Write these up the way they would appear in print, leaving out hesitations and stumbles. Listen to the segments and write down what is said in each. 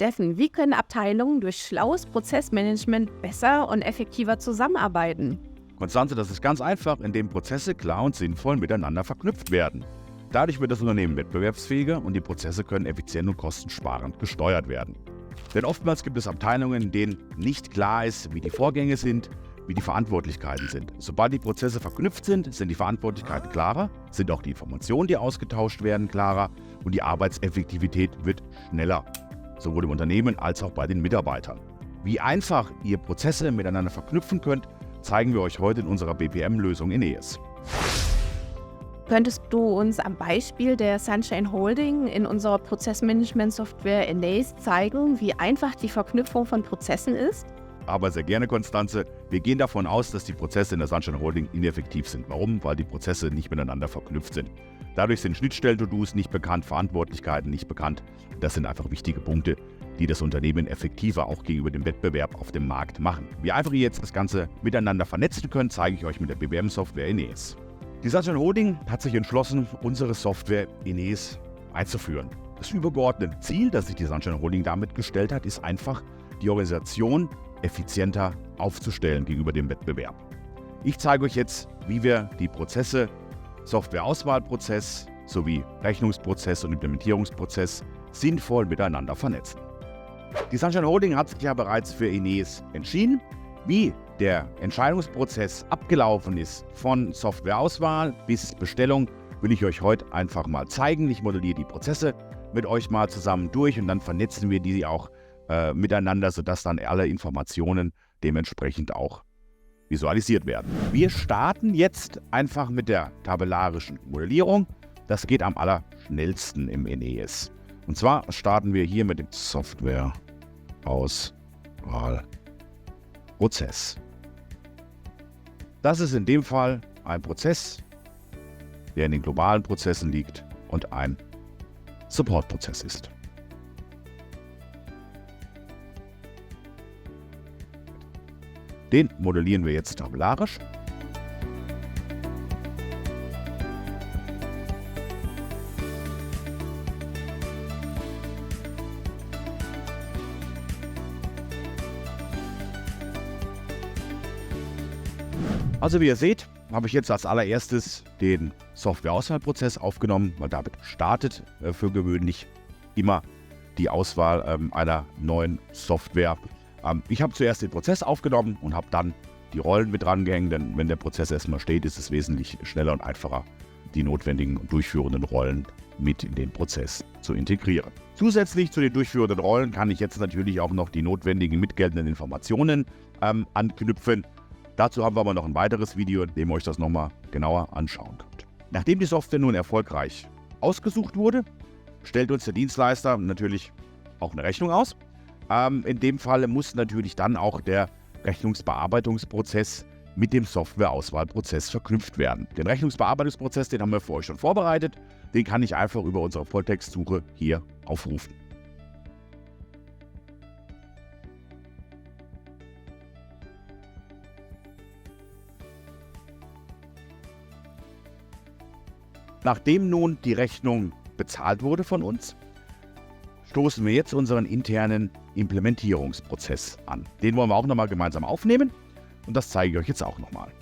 Steffen, wie können Abteilungen durch schlaues Prozessmanagement besser und effektiver zusammenarbeiten? Konstanze, das ist ganz einfach, indem Prozesse klar und sinnvoll miteinander verknüpft werden. Dadurch wird das Unternehmen wettbewerbsfähiger und die Prozesse können effizient und kostensparend gesteuert werden. Denn oftmals gibt es Abteilungen, in denen nicht klar ist, wie die Vorgänge sind, wie die Verantwortlichkeiten sind. Sobald die Prozesse verknüpft sind, sind die Verantwortlichkeiten klarer, sind auch die Informationen, die ausgetauscht werden, klarer und die Arbeitseffektivität wird schneller, sowohl im Unternehmen als auch bei den Mitarbeitern. Wie einfach ihr Prozesse miteinander verknüpfen könnt, zeigen wir euch heute in unserer BPM-Lösung Aeneas. Könntest du uns am Beispiel der Sunshine Holding in unserer Prozessmanagement-Software Aeneas zeigen, wie einfach die Verknüpfung von Prozessen ist? Aber sehr gerne, Konstanze. Wir gehen davon aus, dass die Prozesse in der Sunshine Holding ineffektiv sind. Warum? Weil die Prozesse nicht miteinander verknüpft sind. Dadurch sind Schnittstellen-To-Dos nicht bekannt, Verantwortlichkeiten nicht bekannt. Das sind einfach wichtige Punkte, die das Unternehmen effektiver auch gegenüber dem Wettbewerb auf dem Markt machen. Wie einfach ihr jetzt das Ganze miteinander vernetzen könnt, zeige ich euch mit der BPM-Software Aeneas. Die Sunshine Holding hat sich entschlossen, unsere Software Aeneas einzuführen. Das übergeordnete Ziel, das sich die Sunshine Holding damit gestellt hat, ist einfach, die Organisation effizienter aufzustellen gegenüber dem Wettbewerb. Ich zeige euch jetzt, wie wir die Prozesse, Softwareauswahlprozess sowie Rechnungsprozess und Implementierungsprozess sinnvoll miteinander vernetzen. Die Sunshine Holding hat sich ja bereits für Aeneas entschieden. Wie der Entscheidungsprozess abgelaufen ist, von Softwareauswahl bis Bestellung, will ich euch heute einfach mal zeigen. Ich modelliere die Prozesse mit euch mal zusammen durch und dann vernetzen wir die auch miteinander, sodass dann alle Informationen dementsprechend auch visualisiert werden. Wir starten jetzt einfach mit der tabellarischen Modellierung. Das geht am allerschnellsten im Aeneas. Und zwar starten wir hier mit dem Softwareauswahlprozess. Das ist in dem Fall ein Prozess, der in den globalen Prozessen liegt und ein Supportprozess ist. Den modellieren wir jetzt tabellarisch. Also wie ihr seht, habe ich jetzt als allererstes den Softwareauswahlprozess aufgenommen, weil damit startet für gewöhnlich immer die Auswahl einer neuen Software. Ich habe zuerst den Prozess aufgenommen und habe dann die Rollen mit drangehängt, denn wenn der Prozess erstmal steht, ist es wesentlich schneller und einfacher, die notwendigen und durchführenden Rollen mit in den Prozess zu integrieren. Zusätzlich zu den durchführenden Rollen kann ich jetzt natürlich auch noch die notwendigen mitgeltenden Informationen anknüpfen. Dazu haben wir aber noch ein weiteres Video, in dem ihr euch das nochmal genauer anschauen könnt. Nachdem die Software nun erfolgreich ausgesucht wurde, stellt uns der Dienstleister natürlich auch eine Rechnung aus. In dem Fall muss natürlich dann auch der Rechnungsbearbeitungsprozess mit dem Softwareauswahlprozess verknüpft werden. Den Rechnungsbearbeitungsprozess, den haben wir für euch schon vorbereitet. Den kann ich einfach über unsere Volltextsuche hier aufrufen. Nachdem nun die Rechnung bezahlt wurde von uns, stoßen wir jetzt unseren internen Implementierungsprozess an. Den wollen wir auch nochmal gemeinsam aufnehmen und das zeige ich euch jetzt auch nochmal.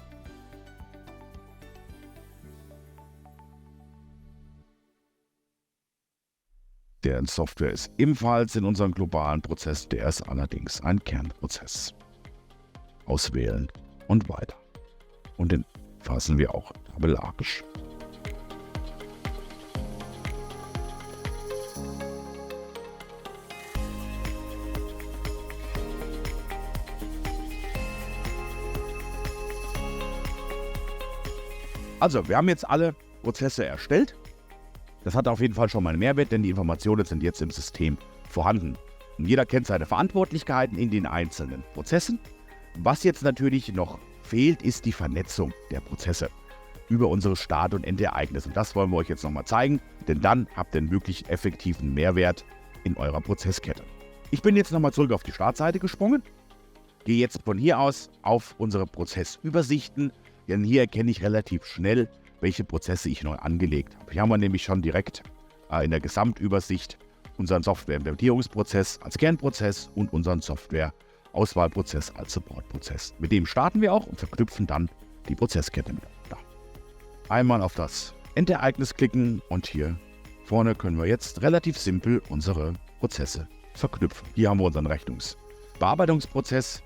Der Software ist ebenfalls in unserem globalen Prozess, der ist allerdings ein Kernprozess. Auswählen und weiter. Und den fassen wir auch tabellarisch. Also, wir haben jetzt alle Prozesse erstellt. Das hat auf jeden Fall schon mal einen Mehrwert, denn die Informationen sind jetzt im System vorhanden. Und jeder kennt seine Verantwortlichkeiten in den einzelnen Prozessen. Was jetzt natürlich noch fehlt, ist die Vernetzung der Prozesse über unsere Start- und Endereignisse. Und das wollen wir euch jetzt nochmal zeigen, denn dann habt ihr einen wirklich effektiven Mehrwert in eurer Prozesskette. Ich bin jetzt nochmal zurück auf die Startseite gesprungen, gehe jetzt von hier aus auf unsere Prozessübersichten. Denn hier erkenne ich relativ schnell, welche Prozesse ich neu angelegt habe. Hier haben wir nämlich schon direkt in der Gesamtübersicht unseren Software-Implementierungsprozess als Kernprozess und unseren Software-Auswahlprozess als Supportprozess. Mit dem starten wir auch und verknüpfen dann die Prozesskette miteinander. Einmal auf das Endereignis klicken und hier vorne können wir jetzt relativ simpel unsere Prozesse verknüpfen. Hier haben wir unseren Rechnungsbearbeitungsprozess.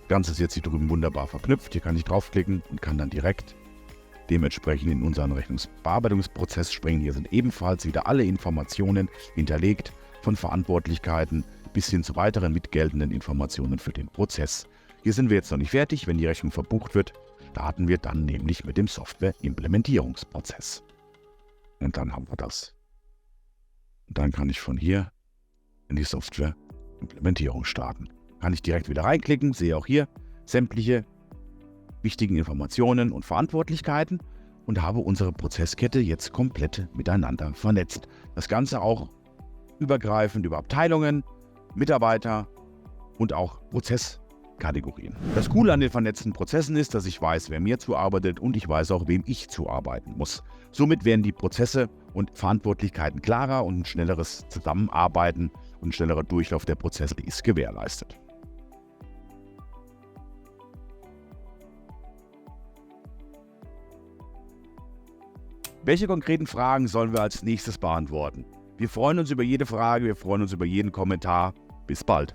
Das Ganze ist jetzt hier drüben wunderbar verknüpft. Hier kann ich draufklicken und kann dann direkt dementsprechend in unseren Rechnungsbearbeitungsprozess springen. Hier sind ebenfalls wieder alle Informationen hinterlegt, von Verantwortlichkeiten bis hin zu weiteren mitgeltenden Informationen für den Prozess. Hier sind wir jetzt noch nicht fertig. Wenn die Rechnung verbucht wird, starten wir dann nämlich mit dem Software-Implementierungsprozess. Und dann haben wir das. Und dann kann ich von hier in die Software-Implementierung starten. Kann ich direkt wieder reinklicken, sehe auch hier sämtliche wichtigen Informationen und Verantwortlichkeiten und habe unsere Prozesskette jetzt komplett miteinander vernetzt. Das Ganze auch übergreifend über Abteilungen, Mitarbeiter und auch Prozesskategorien. Das Coole an den vernetzten Prozessen ist, dass ich weiß, wer mir zuarbeitet und ich weiß auch, wem ich zuarbeiten muss. Somit werden die Prozesse und Verantwortlichkeiten klarer und ein schnelleres Zusammenarbeiten und ein schnellerer Durchlauf der Prozesse ist gewährleistet. Welche konkreten Fragen sollen wir als nächstes beantworten? Wir freuen uns über jede Frage, wir freuen uns über jeden Kommentar. Bis bald.